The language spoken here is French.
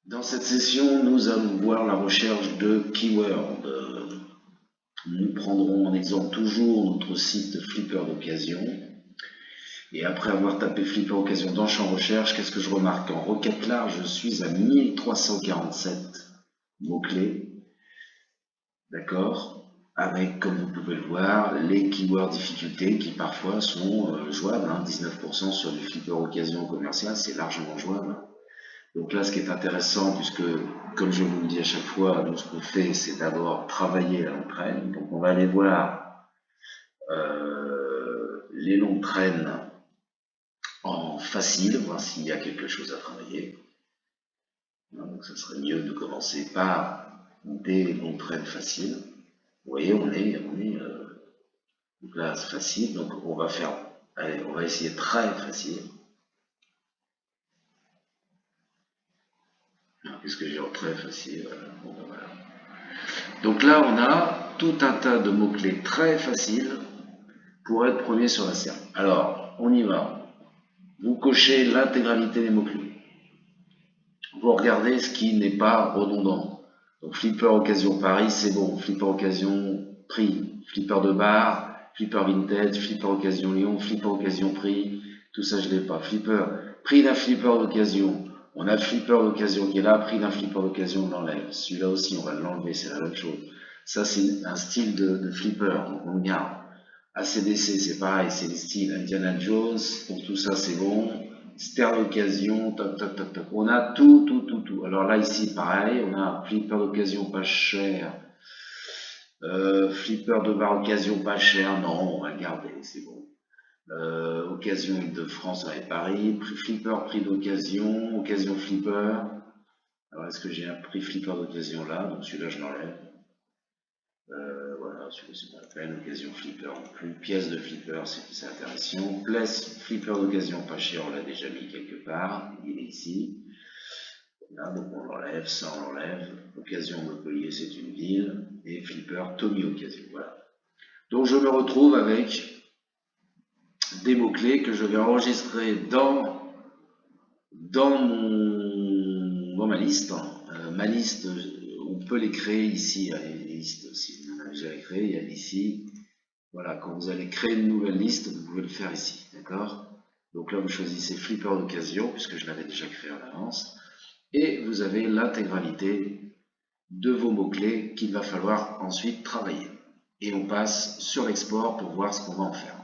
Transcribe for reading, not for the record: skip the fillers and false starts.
Dans cette session, nous allons voir la recherche de keywords. Nous prendrons en exemple toujours notre site Flipper d'occasion. Et après avoir tapé Flipper occasion dans champ recherche, qu'est-ce que je remarque? En requête large, je suis à 1347 mots-clés. D'accord? Avec, comme vous pouvez le voir, les keywords difficultés qui parfois sont jouables. 19% sur du Flipper occasion commercial, c'est largement jouable. Donc là, ce qui est intéressant, puisque, comme je vous le dis à chaque fois, nous, ce qu'on fait, c'est d'abord travailler la longue traîne. Donc on va aller voir les longues traînes en facile, voir s'il y a quelque chose à travailler. Donc ça serait mieux de commencer par des longues traînes faciles. Vous voyez, on est donc là, c'est facile. Donc on va faire, allez, on va essayer très facile. Qu'est-ce que j'ai en très facile? Bon, ben voilà. Donc là, on a tout un tas de mots-clés très faciles pour être premier sur la SERP. Alors, on y va. Vous cochez l'intégralité des mots-clés. Vous regardez ce qui n'est pas redondant. Donc, Flipper occasion Paris, c'est bon. Flipper occasion prix. Flipper de bar, Flipper vintage, Flipper occasion Lyon, Flipper occasion prix. Tout ça, je ne l'ai pas. Flipper, prix d'un Flipper d'occasion. On a le Flipper d'occasion qui est là, prix d'un Flipper d'occasion, on l'enlève. Celui-là aussi, on va l'enlever, c'est la même chose. Ça, c'est un style de Flipper, donc on le garde. ACDC, c'est pareil, c'est le style Indiana Jones, donc tout ça, c'est bon. Stern d'occasion, toc, toc, toc, toc. On a tout. Alors là, ici, pareil, on a un Flipper d'occasion pas cher. Flipper de bar occasion pas cher, non, on va le garder, c'est bon. Occasion Île-de-France avec Paris, Flipper prix d'occasion, occasion Flipper. Alors est-ce que j'ai un prix Flipper d'occasion là? Donc celui-là je l'enlève. Voilà, celui-là c'est pas la peine, occasion Flipper non plus. Pièce de Flipper, c'est intéressant. Place Flipper d'occasion pas cher, on l'a déjà mis quelque part, il est ici. Là, donc on l'enlève, ça on l'enlève. Occasion Montpellier, c'est une ville. Et Flipper Tommy Occasion, voilà. Donc je me retrouve avec des mots-clés que je vais enregistrer dans ma liste. Ma liste, on peut les créer ici. Les listes, si vous en avez déjà créé, il y a ici. Voilà, quand vous allez créer une nouvelle liste, vous pouvez le faire ici. D'accord? Donc là, vous choisissez Flipper d'occasion, puisque je l'avais déjà créé en avance. Et vous avez l'intégralité de vos mots-clés qu'il va falloir ensuite travailler. Et on passe sur l'export pour voir ce qu'on va en faire.